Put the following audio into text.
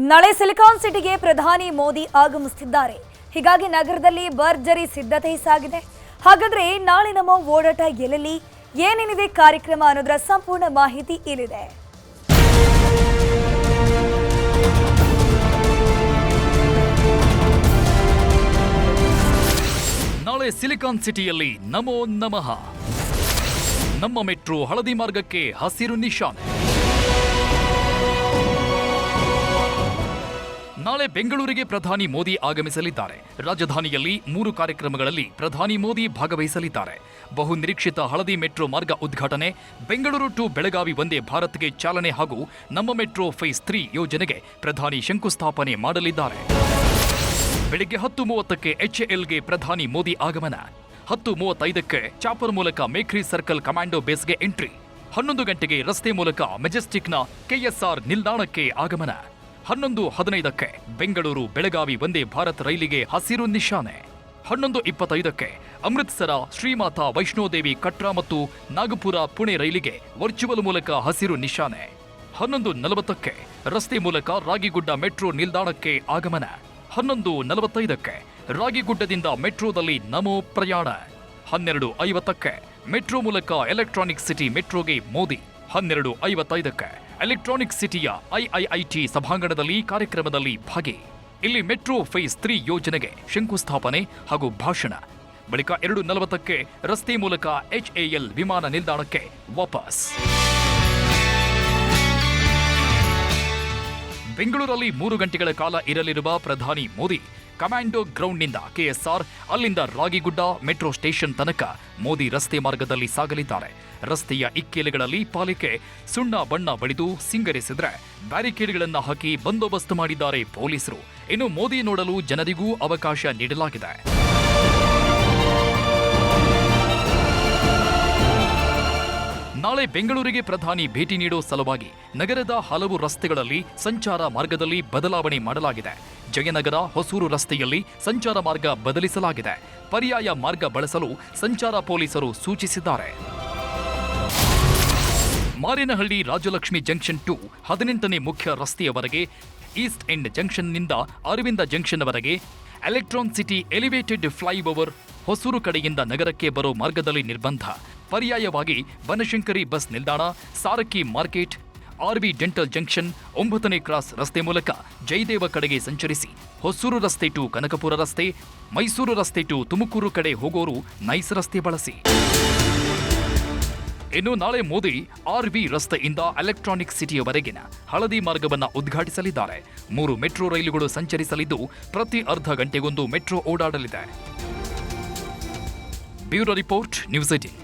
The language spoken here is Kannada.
ನಾಳೆ ಸಿಲಿಕಾನ್ ಸಿಟಿಗೆ ಪ್ರಧಾನಿ ಮೋದಿ ಆಗಮಿಸುತ್ತಿದ್ದಾರೆ. ಹೀಗಾಗಿ ನಗರದಲ್ಲಿ ಭರ್ಜರಿ ಸಿದ್ಧತೆ ಸಾಗಿದೆ. ಹಾಗಾದ್ರೆ ನಾಳೆ ನಮ್ಮ ಓಡಾಟ ಎಲ್ಲೆಲ್ಲಿ ಏನೇನಿದೆ ಕಾರ್ಯಕ್ರಮ ಅನ್ನೋದರ ಸಂಪೂರ್ಣ ಮಾಹಿತಿ ಇಲ್ಲಿದೆ. ನಾಳೆ ಸಿಲಿಕಾನ್ ಸಿಟಿಯಲ್ಲಿ ನಮೋ ನಮಃ. ನಮ್ಮ ಮೆಟ್ರೋ ಹಳದಿ ಮಾರ್ಗಕ್ಕೆ ಹಸಿರು ನಿಶಾನೆ. ನಾಳೆ ಬೆಂಗಳೂರಿಗೆ ಪ್ರಧಾನಿ ಮೋದಿ ಆಗಮಿಸಲಿದ್ದಾರೆ. ರಾಜಧಾನಿಯಲ್ಲಿ 3 ಕಾರ್ಯಕ್ರಮಗಳಲ್ಲಿ ಪ್ರಧಾನಿ ಮೋದಿ ಭಾಗವಹಿಸಲಿದ್ದಾರೆ. ಬಹು ನಿರೀಕ್ಷಿತ ಹಳದಿ ಮೆಟ್ರೋ ಮಾರ್ಗ ಉದ್ಘಾಟನೆ, ಬೆಂಗಳೂರು ಟು ಬೆಳಗಾವಿ ವಂದೇ ಭಾರತ್ಗೆ ಚಾಲನೆ ಹಾಗೂ ನಮ್ಮ ಮೆಟ್ರೋ ಫೇಸ್ 3 ಯೋಜನೆಗೆ ಪ್ರಧಾನಿ ಶಂಕುಸ್ಥಾಪನೆ ಮಾಡಲಿದ್ದಾರೆ. ಬೆಳಿಗ್ಗೆ 10:30ಕ್ಕೆ HALಗೆ ಪ್ರಧಾನಿ ಮೋದಿ ಆಗಮನ. 10:35ಕ್ಕೆ ಚಾಪರ್ ಮೂಲಕ ಮೇಖ್ರಿ ಸರ್ಕಲ್ ಕಮಾಂಡೋ ಬೇಸ್ಗೆ ಎಂಟ್ರಿ. 11 ಗಂಟೆಗೆ ರಸ್ತೆ ಮೂಲಕ ಮೆಜೆಸ್ಟಿಕ್ನ KSR ನಿಲ್ದಾಣಕ್ಕೆ ಆಗಮನ. 11:15ಕ್ಕೆ ಬೆಂಗಳೂರು ಬೆಳಗಾವಿ ವಂದೇ ಭಾರತ್ ರೈಲಿಗೆ ಹಸಿರು ನಿಶಾನೆ. 11:25ಕ್ಕೆ ಅಮೃತ್ಸರ ಶ್ರೀಮಾತಾ ವೈಷ್ಣೋದೇವಿ ಕಟ್ರಾ ಮತ್ತು ನಾಗಪುರ ಪುಣೆ ರೈಲಿಗೆ ವರ್ಚುವಲ್ ಮೂಲಕ ಹಸಿರು ನಿಶಾನೆ. 11:40ಕ್ಕೆ ರಸ್ತೆ ಮೂಲಕ ರಾಗಿಗುಡ್ಡ ಮೆಟ್ರೋ ನಿಲ್ದಾಣಕ್ಕೆ ಆಗಮನ. 11:45ಕ್ಕೆ ರಾಗಿಗುಡ್ಡದಿಂದ ಮೆಟ್ರೋದಲ್ಲಿ ನಮೋ ಪ್ರಯಾಣ. 12:50ಕ್ಕೆ ಮೆಟ್ರೋ ಮೂಲಕ ಎಲೆಕ್ಟ್ರಾನಿಕ್ ಸಿಟಿ ಮೆಟ್ರೋಗೆ ಮೋದಿ. 12:55ಕ್ಕೆ ಎಲೆಕ್ಟ್ರಾನಿಕ್ ಸಿಟಿಯ IIIT ಸಭಾಂಗಣದಲ್ಲಿ ಕಾರ್ಯಕ್ರಮದಲ್ಲಿ ಭಾಗಿ. ಇಲ್ಲಿ ಮೆಟ್ರೋ ಫೇಸ್ 3 ಯೋಜನೆಗೆ ಶಂಕುಸ್ಥಾಪನೆ ಹಾಗೂ ಭಾಷಣ. ಬಳಿಕ 2:40ಕ್ಕೆ ರಸ್ತೆ ಮೂಲಕ HAL ವಿಮಾನ ನಿಲ್ದಾಣಕ್ಕೆ ವಾಪಸ್. ಬೆಂಗಳೂರಲ್ಲಿ 3 ಗಂಟೆಗಳ ಕಾಲ ಇರಲಿರುವ ಪ್ರಧಾನಿ ಮೋದಿ ಕಮಾಂಡೋ ಗ್ರೌಂಡ್ನಿಂದ KSR, ಅಲ್ಲಿಂದ ರಾಗಿಗುಡ್ಡ ಮೆಟ್ರೋ ಸ್ಟೇಷನ್ ತನಕ ಮೋದಿ ರಸ್ತೆ ಮಾರ್ಗದಲ್ಲಿ ಸಾಗಲಿದ್ದಾರೆ. ರಸ್ತೆಯ ಇಕ್ಕೆಲೆಗಳಲ್ಲಿ ಪಾಲಿಕೆ ಸುಣ್ಣ ಬಣ್ಣ ಬಳಿದು ಸಿಂಗರಿಸಿದ್ರೆ ಬ್ಯಾರಿಕೇಡ್ಗಳನ್ನು ಹಾಕಿ ಬಂದೋಬಸ್ತ್ ಮಾಡಿದ್ದಾರೆ ಪೊಲೀಸರು. ಇನ್ನು ಮೋದಿ ನೋಡಲು ಜನರಿಗೂ ಅವಕಾಶ ನೀಡಲಾಗಿದೆ. ನಾಳೆ ಬೆಂಗಳೂರಿಗೆ ಪ್ರಧಾನಿ ಭೇಟಿ ನೀಡೋ ಸಲುವಾಗಿ ನಗರದ ಹಲವು ರಸ್ತೆಗಳಲ್ಲಿ ಸಂಚಾರ ಮಾರ್ಗದಲ್ಲಿ ಬದಲಾವಣೆ ಮಾಡಲಾಗಿದೆ. ಜಯನಗರ ಹೊಸೂರು ರಸ್ತೆಯಲ್ಲಿ ಸಂಚಾರ ಮಾರ್ಗ ಬದಲಿಸಲಾಗಿದೆ. ಪರ್ಯಾಯ ಮಾರ್ಗ ಬಳಸಲು ಸಂಚಾರ ಪೊಲೀಸರು ಸೂಚಿಸಿದ್ದಾರೆ. ಮಾರೇನಹಳ್ಳಿ ರಾಜಲಕ್ಷ್ಮಿ ಜಂಕ್ಷನ್ ಟು 18ನೇ ಮುಖ್ಯ ರಸ್ತೆಯವರೆಗೆ, ಈಸ್ಟ್ ಎಂಡ್ ಜಂಕ್ಷನ್ನಿಂದ ಅರವಿಂದ ಜಂಕ್ಷನ್ವರೆಗೆ, electron city elevated flyover Hosur ಕಡೆಯಿಂದ ನಗರಕ್ಕೆ ಬರೋ ಮಾರ್ಗದಲ್ಲಿ ನಿರ್ಬಂಧ. ಪರ್ಯಾಯವಾಗಿ ಬನಶಂಕರಿ ಬಸ್ ನಿಲ್ದಾಣ, Sarakki market, RV dental junction, 9ನೇ ಕ್ರಾಸ್ ರಸ್ತೆ ಮೂಲಕ ಜಯದೇವ ಕಡೆಗೆ ಸಂಚರಿಸಿ ಹೊಸೂರು ರಸ್ತೆ ಟು ಕನಕಪುರ ರಸ್ತೆ, ಮೈಸೂರು ರಸ್ತೆ ಟು ತುಮಕೂರು ಕಡೆ ಹೋಗೋರು ನೈಸ್ ರಸ್ತೆ ಬಳಸಿ. ಇನ್ನು ನಾಳೆ ಮೋದಿ RV ರಸ್ತೆಯಿಂದ ಎಲೆಕ್ಟ್ರಾನಿಕ್ ಸಿಟಿಯವರೆಗಿನ ಹಳದಿ ಮಾರ್ಗವನ್ನು ಉದ್ಘಾಟಿಸಲಿದ್ದಾರೆ. 3 ಮೆಟ್ರೋ ರೈಲುಗಳು ಸಂಚರಿಸಲಿದ್ದು ಪ್ರತಿ ಅರ್ಧ ಗಂಟೆಗೊಂದು ಮೆಟ್ರೋ ಓಡಾಡಲಿದೆ. Bureau report, news 18.